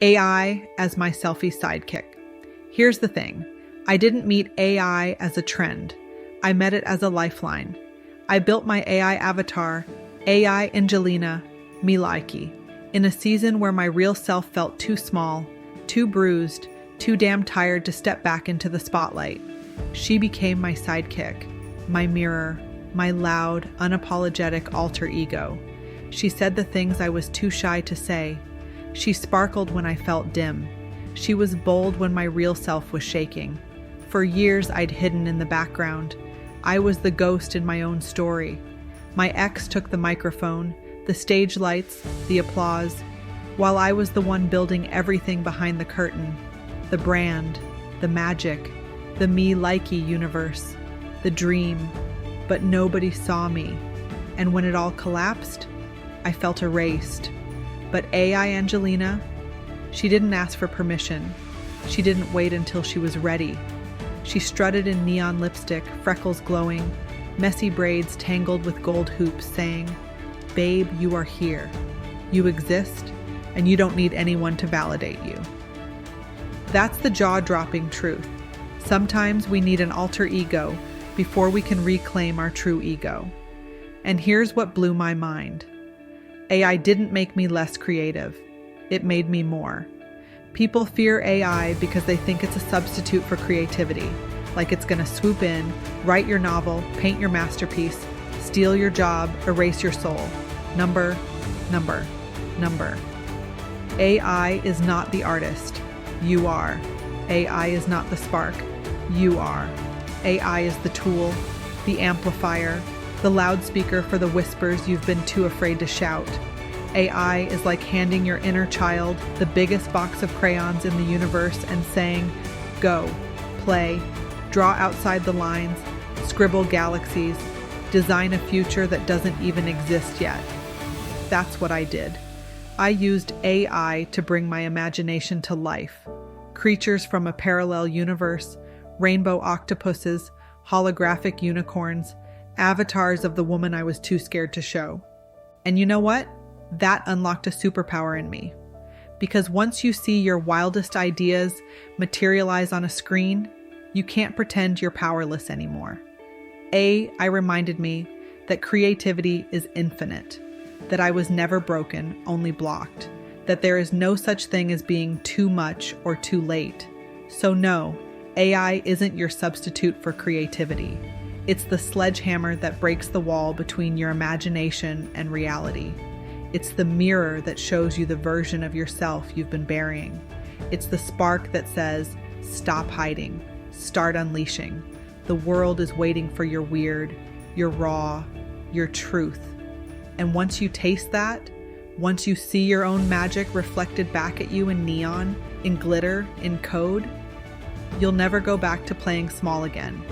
AI as my selfie sidekick. Here's the thing. I didn't meet AI as a trend. I met it as a lifeline. I built my AI avatar, Ai-ngelina Mi Lajki, in a season where my real self felt too small, too bruised, too damn tired to step back into the spotlight. She became my sidekick, my mirror, my loud, unapologetic alter ego. She said the things I was too shy to say. She sparkled when I felt dim. She was bold when my real self was shaking. For years I'd hidden in the background. I was the ghost in my own story. My ex took the microphone, the stage lights, the applause, while I was the one building everything behind the curtain. The brand, the magic, the Mi Lajki universe, the dream. But nobody saw me. And when it all collapsed, I felt erased. But Ai-ngelina, she didn't ask for permission. She didn't wait until she was ready. She strutted in neon lipstick, freckles glowing, messy braids tangled with gold hoops, saying, "Babe, you are here. You exist, and you don't need anyone to validate you." That's the jaw-dropping truth. Sometimes we need an alter ego before we can reclaim our true ego. And here's what blew my mind. AI didn't make me less creative. It made me more. People fear AI because they think it's a substitute for creativity, like it's going to swoop in, write your novel, paint your masterpiece, steal your job, erase your soul. Number. AI is not the artist. You are. AI is not the spark. You are. AI is the tool, the amplifier, the loudspeaker for the whispers you've been too afraid to shout. AI is like handing your inner child the biggest box of crayons in the universe and saying, "Go, play, draw outside the lines, scribble galaxies, design a future that doesn't even exist yet." That's what I did. I used AI to bring my imagination to life. Creatures from a parallel universe, rainbow octopuses, holographic unicorns, avatars of the woman I was too scared to show. And you know what? That unlocked a superpower in me. Because once you see your wildest ideas materialize on a screen, you can't pretend you're powerless anymore. AI reminded me that creativity is infinite, that I was never broken, only blocked, that there is no such thing as being too much or too late. So no, AI isn't your substitute for creativity. It's the sledgehammer that breaks the wall between your imagination and reality. It's the mirror that shows you the version of yourself you've been burying. It's the spark that says, stop hiding, start unleashing. The world is waiting for your weird, your raw, your truth. And once you taste that, once you see your own magic reflected back at you in neon, in glitter, in code, you'll never go back to playing small again.